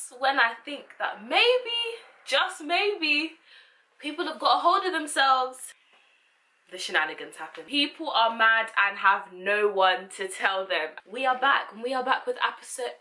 that's when I think that maybe, just maybe, people have got a hold of themselves. The shenanigans happen. People are mad and have no one to tell them. We are back, and we are back with episode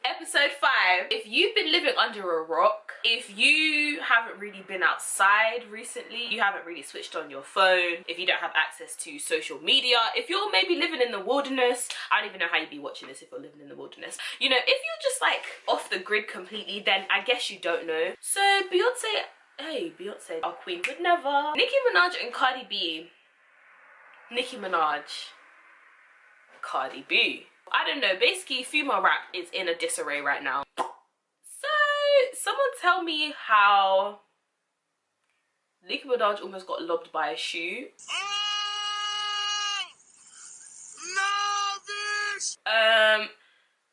episode 5. If you've been living under a rock, if you haven't really been outside recently, you haven't really switched on your phone, if you don't have access to social media, if you're maybe living in the wilderness, I don't even know how you'd be watching this if you're living in the wilderness. You know, if you're just like off the grid completely, then I guess you don't know. So Beyonce, our queen, would never. Nicki Minaj and Cardi B. Nicki Minaj, Cardi B. I don't know, basically female rap is in a disarray right now. So someone tell me how Nicki Minaj almost got lobbed by a shoe.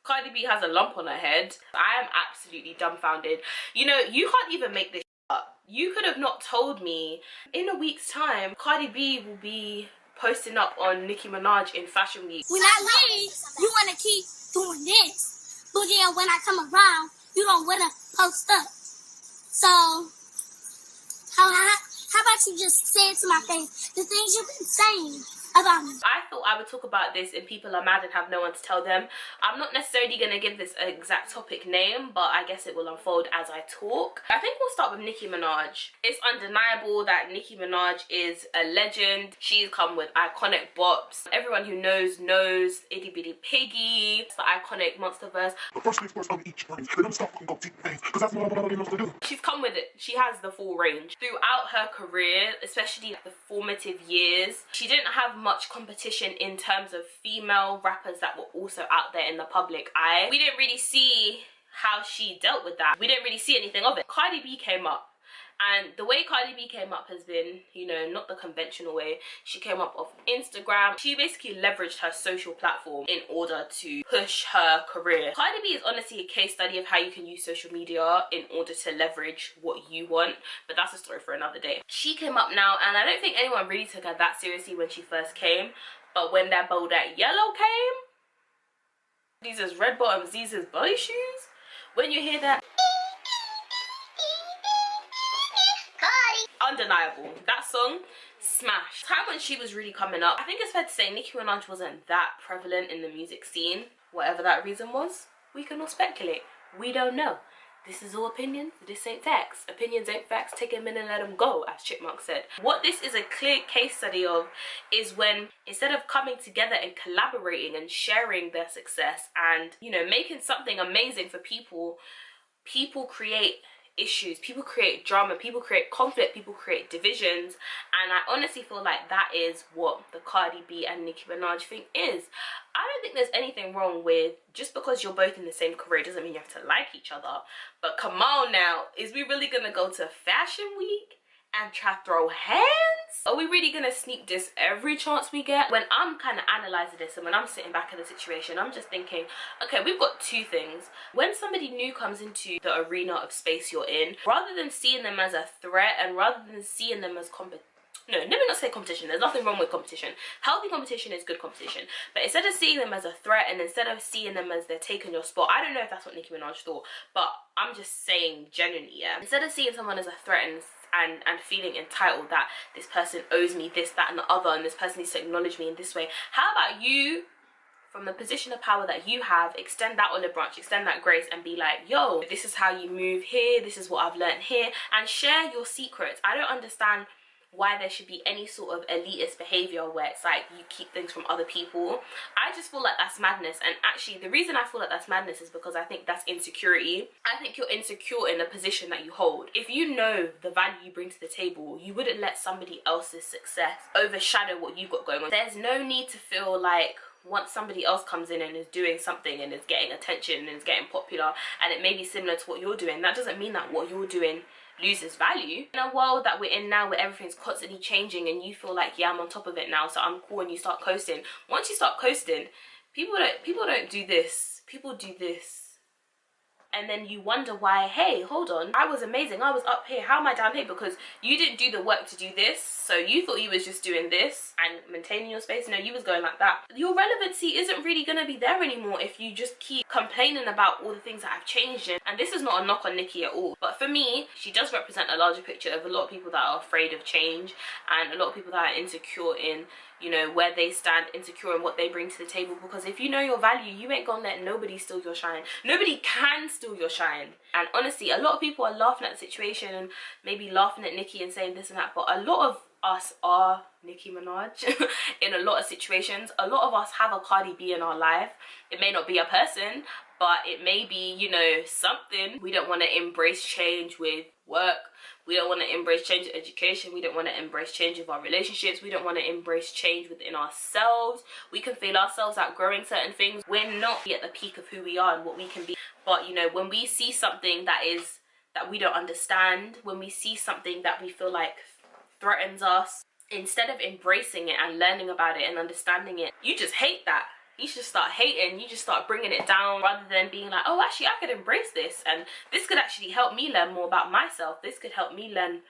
Cardi B has a lump on her head. I am absolutely dumbfounded. You know, you can't even make this up. You could have not told me in a week's time Cardi B will be posting up on Nicki Minaj in Fashion Week. When I leave, you want to keep doing this. But then when I come around, you don't want to post up. So, how about you just say it to my face, the things you've been saying about me. I thought I would talk about this and people are mad and have no one to tell them. I'm not necessarily going to give this an exact topic name, but I guess it will unfold as I talk. I think we'll start with Nicki Minaj. It's undeniable that Nicki Minaj is a legend. She's come with iconic bops. Everyone who knows, Itty Bitty Piggy, the iconic Monsterverse. But first things first, I'm gonna eat your brains. Then I'm stop fucking go deep things, because that's what I'm supposed to do. She's come with it. She has the full range. Throughout her career, especially the formative years, she didn't have much competition in terms of female rappers that were also out there in the public eye. We didn't really see how she dealt with that. We didn't really see anything of it. Cardi B came up. And the way Cardi B came up has been, you know, not the conventional way. She came up off Instagram. She basically leveraged her social platform in order to push her career. Cardi B is honestly a case study of how you can use social media in order to leverage what you want. But that's a story for another day. She came up now, and I don't think anyone really took her that seriously when she first came. But when that Bodak Yellow came, these is red bottoms, these is boy shoes. When you hear that, undeniable. That song smashed. Time when she was really coming up, I think it's fair to say Nicki Minaj wasn't that prevalent in the music scene. Whatever that reason was, we can all speculate. We don't know. This is all opinions. This ain't facts. Opinions ain't facts. Take them in and let them go, as Chipmunk said. What this is a clear case study of is when, instead of coming together and collaborating and sharing their success and, you know, making something amazing for people, people create issues, people create drama, people create conflict, people create divisions. And I honestly feel like that is what the Cardi B and Nicki Minaj thing is. I don't think there's anything wrong with, just because you're both in the same career doesn't mean you have to like each other. But come on now, is we really gonna go to Fashion Week and try to throw hands? Are we really gonna sneak this every chance we get? When I'm kind of analysing this and when I'm sitting back in the situation, I'm just thinking, okay, we've got two things. When somebody new comes into the arena of space you're in, rather than seeing them as a threat and rather than seeing them as no, let me not say competition. There's nothing wrong with competition. Healthy competition is good competition. But instead of seeing them as a threat and instead of seeing them as they're taking your spot, I don't know if that's what Nicki Minaj thought, but I'm just saying genuinely, yeah. Instead of seeing someone as a threat and feeling entitled that this person owes me this, that and the other, and this person needs to acknowledge me in this way, how about you, from the position of power that you have, extend that olive branch, extend that grace and be like, yo, this is how you move here, this is what I've learned here, and share your secrets. I don't understand why there should be any sort of elitist behavior where it's like you keep things from other people. I just feel like that's madness. And actually the reason I feel like that's madness is because I think that's insecurity. I think you're insecure in the position that you hold. If you know the value you bring to the table, you wouldn't let somebody else's success overshadow what you've got going on. There's no need to feel like once somebody else comes in and is doing something and is getting attention and is getting popular and it may be similar to what you're doing, that doesn't mean that what you're doing loses value. In a world that we're in now where everything's constantly changing and you feel like, yeah, I'm on top of it now, so I'm cool, and you start coasting. Once you start coasting, people don't do this. People do this. and then you wonder why, hey, hold on, I was amazing, I was up here, how am I down here? Because you didn't do the work to do this. So you thought you was just doing this and maintaining your space. No, you was going like that. Your relevancy isn't really going to be there anymore if you just keep complaining about all the things that have changed. And this is not a knock on Nicki at all, but for me, she does represent a larger picture of a lot of people that are afraid of change, and a lot of people that are insecure in, you know, where they stand, insecure in what they bring to the table. Because if you know your value, you ain't gonna let nobody steal your shine. Nobody can steal your shine. And honestly, a lot of people are laughing at the situation and maybe laughing at Nicki and saying this and that, but a lot of us are Nicki Minaj in a lot of situations. A lot of us have a Cardi B in our life. It may not be a person, but it may be, you know, something. We don't want to embrace change with work. We don't want to embrace change with education. We don't want to embrace change with our relationships. We don't want to embrace change within ourselves. We can feel ourselves outgrowing certain things. We're not at the peak of who we are and what we can be. But, you know, when we see something that we don't understand, when we see something that we feel like threatens us, instead of embracing it and learning about it and understanding it, you just hate that. You just start hating, you just start bringing it down, rather than being like, oh, actually, I could embrace this, and this could actually help me learn more about myself. This could help me learn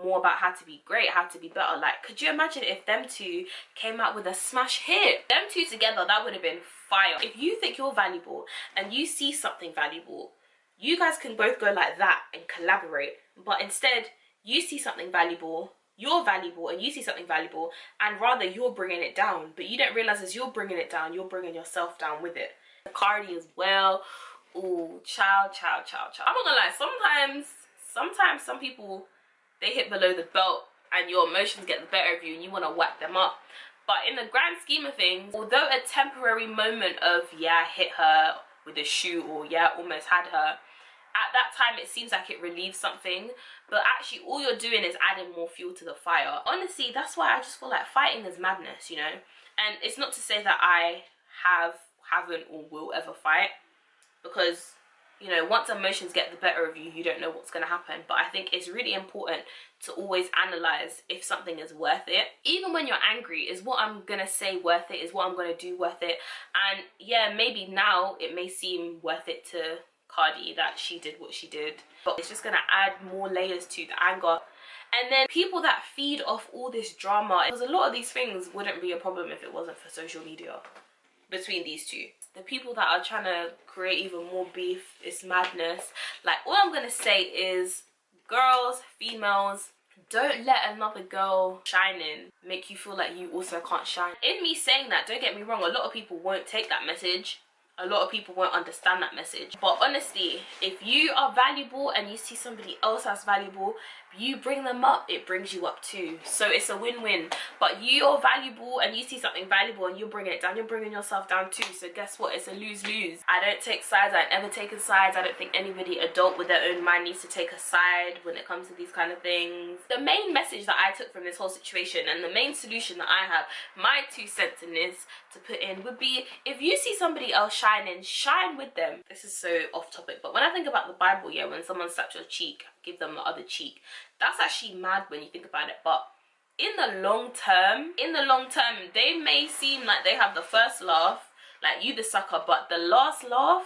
more about how to be great, how to be better. Like, could you imagine if them two came out with a smash hit? Them two together, that would have been fire. If you think you're valuable and you see something valuable, you guys can both go like that and collaborate. But instead, you see something valuable, you're valuable, and you see something valuable, and rather you're bringing it down, but you don't realize as you're bringing it down, you're bringing yourself down with it. Cardi as well. Ooh, child. I'm not gonna lie, sometimes some people, they hit below the belt and your emotions get the better of you and you want to whack them up. But in the grand scheme of things, although a temporary moment of, yeah, hit her with a shoe, or yeah, almost had her, at that time it seems like it relieves something, but actually all you're doing is adding more fuel to the fire. Honestly, that's why I just feel like fighting is madness, you know. And it's not to say that I haven't or will ever fight, because, you know, once emotions get the better of you, you don't know what's going to happen. But I think it's really important to always analyze if something is worth it. Even when you're angry, is what I'm going to say worth it? Is what I'm going to do worth it? And yeah, maybe now it may seem worth it to Cardi that she did what she did, but it's just gonna add more layers to the anger. And then people that feed off all this drama, because a lot of these things wouldn't be a problem if it wasn't for social media between these two. The people that are trying to create even more beef, it's madness. Like, all I'm gonna say is, girls, females, don't let another girl shining make you feel like you also can't shine. In me saying that, don't get me wrong, a lot of people won't take that message. A lot of people won't understand that message. But honestly, if you are valuable and you see somebody else as valuable, you bring them up, it brings you up too. So it's a win-win. But you're valuable and you see something valuable and you're bringing it down, you're bringing yourself down too. So guess what? It's a lose-lose. I don't take sides. I've never taken sides. I don't think anybody adult with their own mind needs to take a side when it comes to these kind of things. The main message that I took from this whole situation, and the main solution that I have, my 2 cents in this to put in, would be, if you see somebody else shining, shine with them. This is so off topic, but when I think about the Bible, yeah, when someone slaps your cheek, give them the other cheek. That's actually mad when you think about it. But in the long term, they may seem like they have the first laugh, like you the sucker, but the last laugh,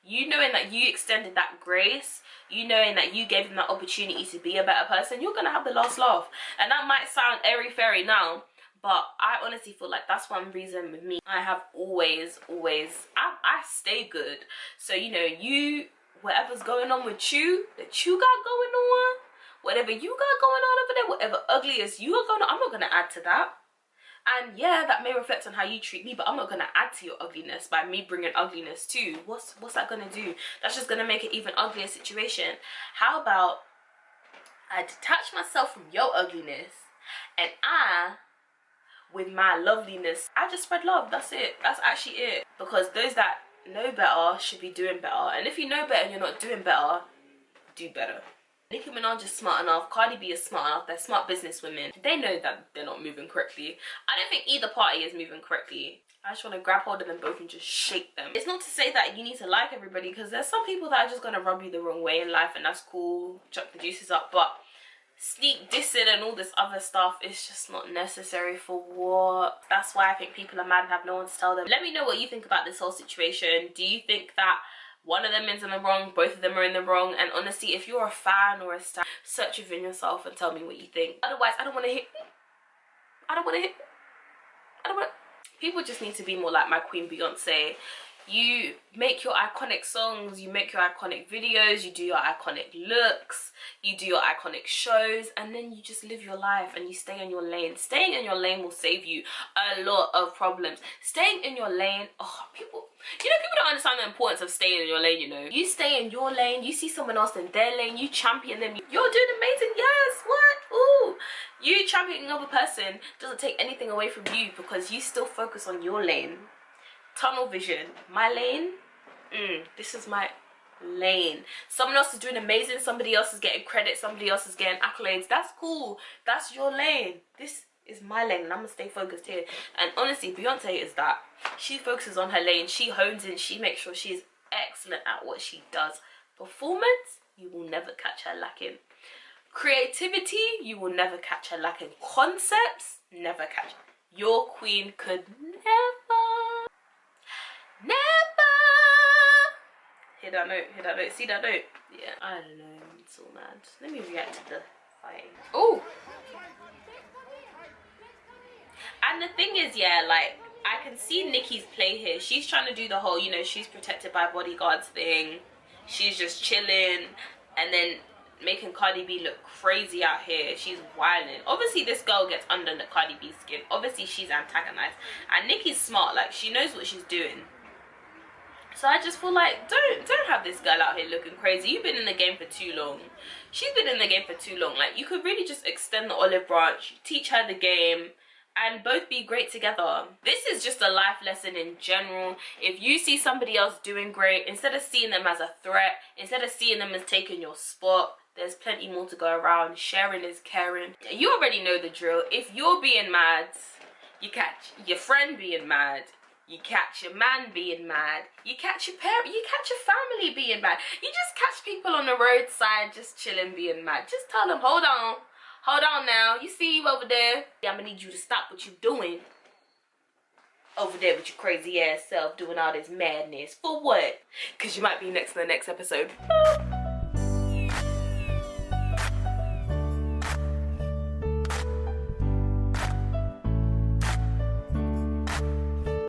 you knowing that you extended that grace, you knowing that you gave them that opportunity to be a better person, you're gonna have the last laugh. And that might sound airy-fairy now, but I honestly feel like that's one reason with me. I have always, I stay good. So, you know, whatever's going on with you, that you got going on, whatever you got going on over there, whatever ugliest you are going on, I'm not going to add to that. And yeah, that may reflect on how you treat me, but I'm not going to add to your ugliness by me bringing ugliness too. What's that going to do? That's just going to make it even uglier situation. How about I detach myself from your ugliness, and with my loveliness, I just spread love. That's it. That's actually it. Because those that know better should be doing better. And if you know better and you're not doing better, do better. Nicki Minaj is smart enough. Cardi B is smart enough. They're smart business women. They know that they're not moving correctly. I don't think either party is moving correctly. I just want to grab hold of them both and just shake them. It's not to say that you need to like everybody, because there's some people that are just going to rub you the wrong way in life, and that's cool. Chuck the juices up. But sneak dissing and all this other stuff is just not necessary. For what? That's why I think people are mad and have no one to tell them. Let me know what you think about this whole situation. Do you think that One of them is in the wrong, both of them are in the wrong. And honestly, if you're a fan or a stan, search within yourself and tell me what you think. Otherwise, I don't want to hit. People just need to be more like my queen Beyonce. You make your iconic songs, you make your iconic videos, you do your iconic looks, you do your iconic shows, and then you just live your life and you stay in your lane. Staying in your lane will save you a lot of problems. Staying in your lane, people don't understand the importance of staying in your lane, you know. You stay in your lane, you see someone else in their lane, you champion them, you're doing amazing, yes, what? Ooh. You championing another person doesn't take anything away from you because you still focus on your lane. Tunnel vision. My lane, this is my lane. Someone else is doing amazing, somebody else is getting credit, somebody else is getting accolades. That's cool. That's your lane. This is my lane and I'm gonna stay focused here. And honestly, Beyonce is that. She focuses on her lane, she hones in, she makes sure she's excellent at what she does. Performance, you will never catch her lacking. Creativity, you will never catch her lacking. Concepts, never catch her. Your queen could never hear that note, see that note? Yeah, I don't know, it's all mad. Let me react to the fighting. Oh! And the thing is, yeah, like, I can see Nicki's play here. She's trying to do the whole, you know, she's protected by bodyguards thing. She's just chilling and then making Cardi B look crazy out here. She's wilding. Obviously, this girl gets under the Cardi B's skin. Obviously, she's antagonized. And Nicki's smart. Like, she knows what she's doing. So I just feel like, don't have this girl out here looking crazy. You've been in the game for too long. She's been in the game for too long. Like, you could really just extend the olive branch, teach her the game, and both be great together. This is just a life lesson in general. If you see somebody else doing great, instead of seeing them as a threat, instead of seeing them as taking your spot, there's plenty more to go around. Sharing is caring. You already know the drill. If you're being mad, you catch your friend being mad. You catch your man being mad. You catch your parent, you catch your family being mad. You just catch people on the roadside just chilling being mad. Just tell them, hold on now. You see you over there? Yeah, I'm gonna need you to stop what you're doing. Over there with your crazy ass self doing all this madness. For what? Because you might be next in the next episode.